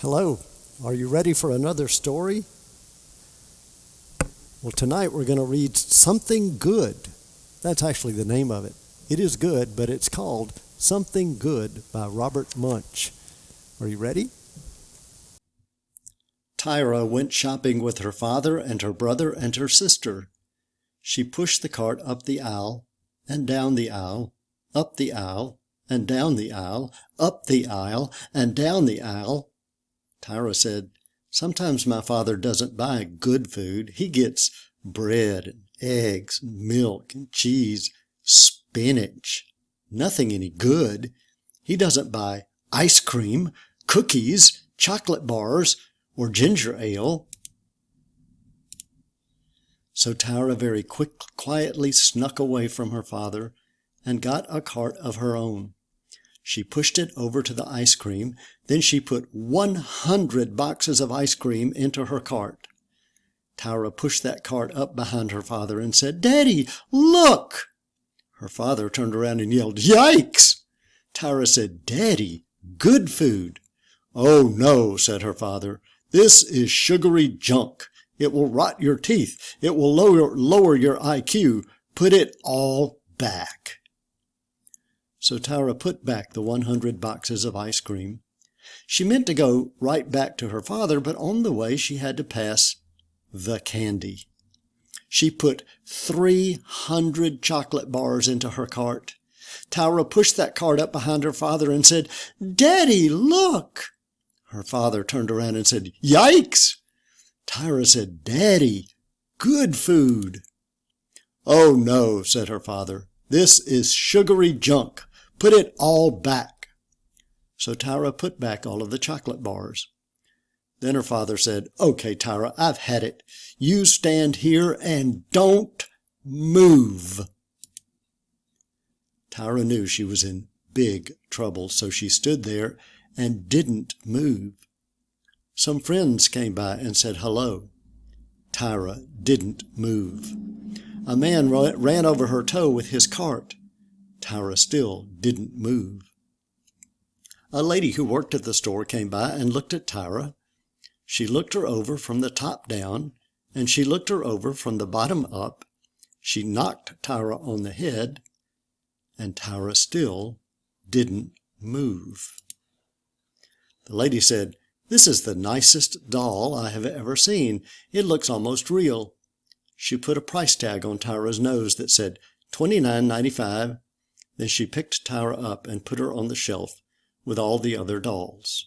Hello, are you ready for another story? Well, tonight we're going to read Something Good. That's actually the name of it. It is good, but it's called Something Good by Robert Munsch. Are you ready? Tyra went shopping with her father and her brother and her sister. She pushed the cart up the aisle and down the aisle, up the aisle and down the aisle, up the aisle and down the aisle. Tyra said, "Sometimes my father doesn't buy good food. He gets bread and eggs and milk and cheese, spinach. Nothing any good. He doesn't buy ice cream, cookies, chocolate bars, or ginger ale." So Tyra very quietly snuck away from her father and got a cart of her own. She pushed it over to the ice cream. Then she put 100 boxes of ice cream into her cart. Tyra pushed that cart up behind her father and said, "Daddy, look!" Her father turned around and yelled, "Yikes!" Tyra said, "Daddy, good food." "Oh, no," said her father. "This is sugary junk. It will rot your teeth. It will lower your IQ. Put it all back." So Tyra put back the 100 boxes of ice cream. She meant to go right back to her father, but on the way she had to pass the candy. She put 300 chocolate bars into her cart. Tyra pushed that cart up behind her father and said, "Daddy, look!" Her father turned around and said, "Yikes!" Tyra said, "Daddy, good food." "Oh, no," said her father. "This is sugary junk. Put it all back." So Tyra put back all of the chocolate bars. Then her father said, "Okay, Tyra, I've had it. You stand here and don't move." Tyra knew she was in big trouble, so she stood there and didn't move. Some friends came by and said hello. Tyra didn't move. A man ran over her toe with his cart. Tyra still didn't move. A lady who worked at the store came by and looked at Tyra. She looked her over from the top down, and she looked her over from the bottom up. She knocked Tyra on the head, and Tyra still didn't move. The lady said, "This is the nicest doll I have ever seen. It looks almost real." She put a price tag on Tyra's nose that said $29.95. Then she picked Tyra up and put her on the shelf with all the other dolls.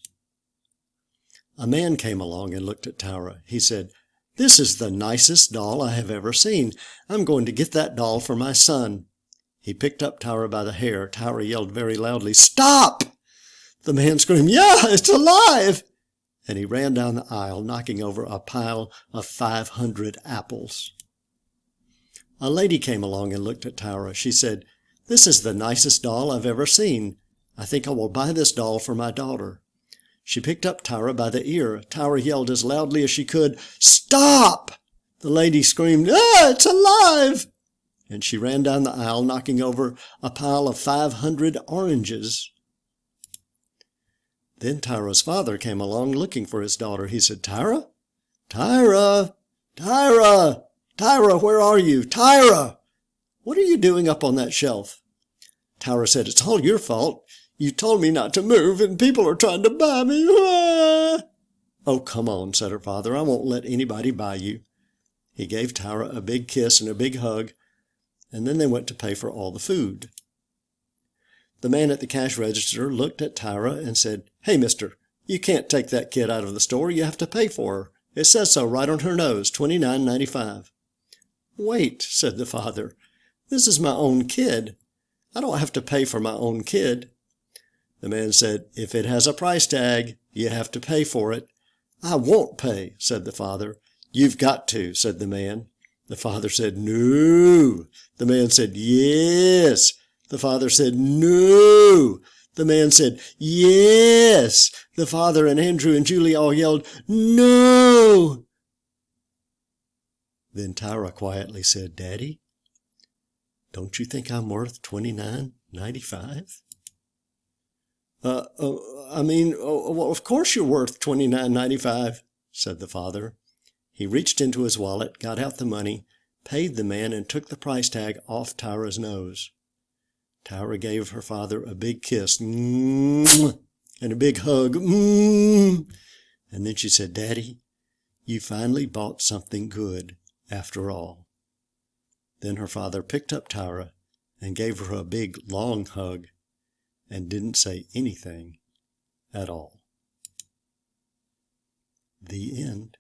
A man came along and looked at Tyra. He said, "This is the nicest doll I have ever seen. I'm going to get that doll for my son." He picked up Tyra by the hair. Tyra yelled very loudly, "Stop!" The man screamed, "Yeah, it's alive!" And he ran down the aisle, knocking over a pile of 500 apples. A lady came along and looked at Tyra. She said, "This is the nicest doll I've ever seen. I think I will buy this doll for my daughter." She picked up Tyra by the ear. Tyra yelled as loudly as she could, "Stop!" The lady screamed, "Ah, it's alive!" And she ran down the aisle, knocking over a pile of 500 oranges. Then Tyra's father came along looking for his daughter. He said, "Tyra? Tyra! Tyra! Tyra, where are you? Tyra! What are you doing up on that shelf?" Tyra said, "It's all your fault. You told me not to move, and people are trying to buy me." Ah! "Oh, come on," said her father. "I won't let anybody buy you." He gave Tyra a big kiss and a big hug, and then they went to pay for all the food. The man at the cash register looked at Tyra and said, "Hey, mister, you can't take that kid out of the store. You have to pay for her. It says so right on her nose, $29.95. "Wait," said the father. "This is my own kid. I don't have to pay for my own kid." The man said, "If it has a price tag, you have to pay for it." "I won't pay," said the father. "You've got to," said the man. The father said, "No." The man said, "Yes." The father said, "No." The man said, "Yes." The father and Andrew and Julie all yelled, "No." Then Tyra quietly said, "Daddy, don't you think I'm worth $29.95? Well, of course you're worth $29.95, said the father. He reached into his wallet, got out the money, paid the man, and took the price tag off Tyra's nose. Tyra gave her father a big kiss and a big hug. And then she said, "Daddy, you finally bought something good after all." Then her father picked up Tyra and gave her a big, long hug and didn't say anything at all. The end.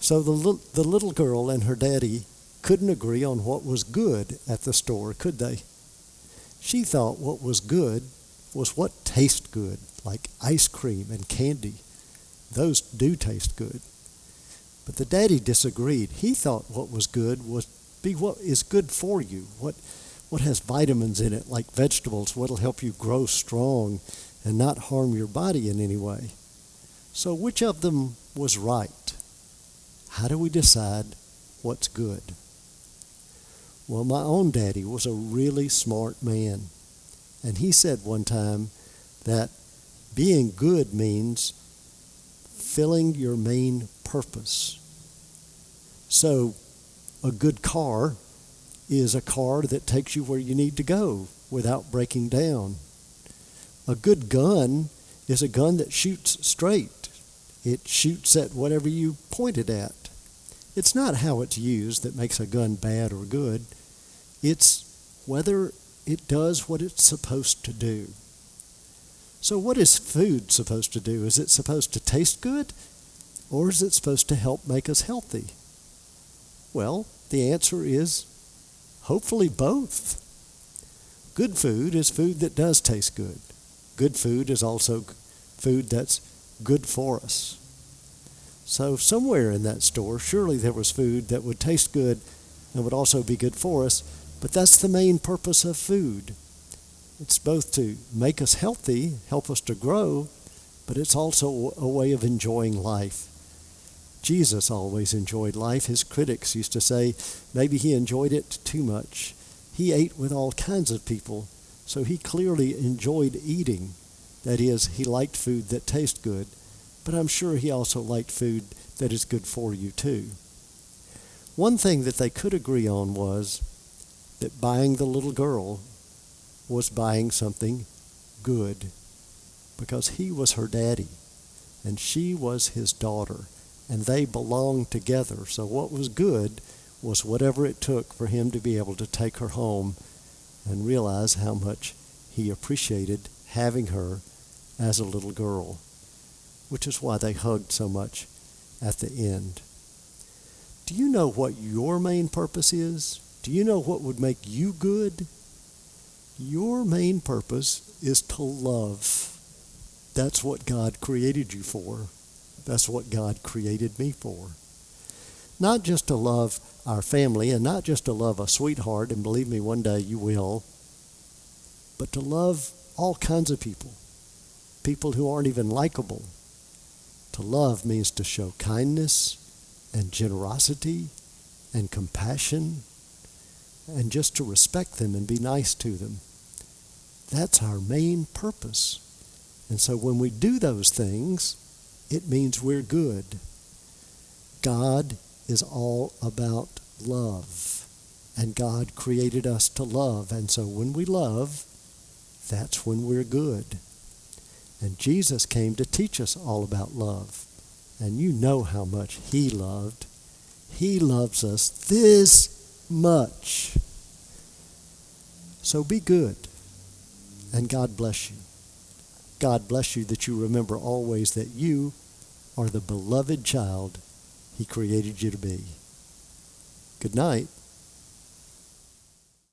So the little girl and her daddy couldn't agree on what was good at the store, could they? She thought what was good was what tastes good, like ice cream and candy. Those do taste good. But the daddy disagreed. He thought what was good was be what is good for you, what has vitamins in it, like vegetables, what'll help you grow strong and not harm your body in any way. So which of them was right? How do we decide what's good? Well, my own daddy was a really smart man. And he said one time that being good means fulfilling your main purpose. So a good car is a car that takes you where you need to go without breaking down. A good gun is a gun that shoots straight. It shoots at whatever you point it at. It's not how it's used that makes a gun bad or good. It's whether it does what it's supposed to do. So what is food supposed to do? Is it supposed to taste good, or is it supposed to help make us healthy? Well, the answer is hopefully both. Good food is food that does taste good. Good food is also food that's good for us. So somewhere in that store, surely there was food that would taste good and would also be good for us, but that's the main purpose of food. It's both to make us healthy, help us to grow, but it's also a way of enjoying life. Jesus always enjoyed life. His critics used to say maybe he enjoyed it too much. He ate with all kinds of people, so he clearly enjoyed eating. That is, he liked food that tastes good, but I'm sure he also liked food that is good for you too. One thing that they could agree on was that buying the little girl was buying something good, because he was her daddy and she was his daughter, and they belonged together. So what was good was whatever it took for him to be able to take her home and realize how much he appreciated having her as a little girl, which is why they hugged so much at the end. Do you know what your main purpose is? Do you know what would make you good? Your main purpose is to love. That's what God created you for. That's what God created me for. Not just to love our family, and not just to love a sweetheart, and believe me, one day you will, but to love all kinds of people, people who aren't even likable. To love means to show kindness and generosity and compassion, and just to respect them and be nice to them. That's our main purpose. And so when we do those things, it means we're good. God is all about love, and God created us to love. And so when we love, that's when we're good. And Jesus came to teach us all about love. And you know how much he loved. He loves us this much. So be good, and God bless you. God bless you that you remember always that you are the beloved child he created you to be. Good night.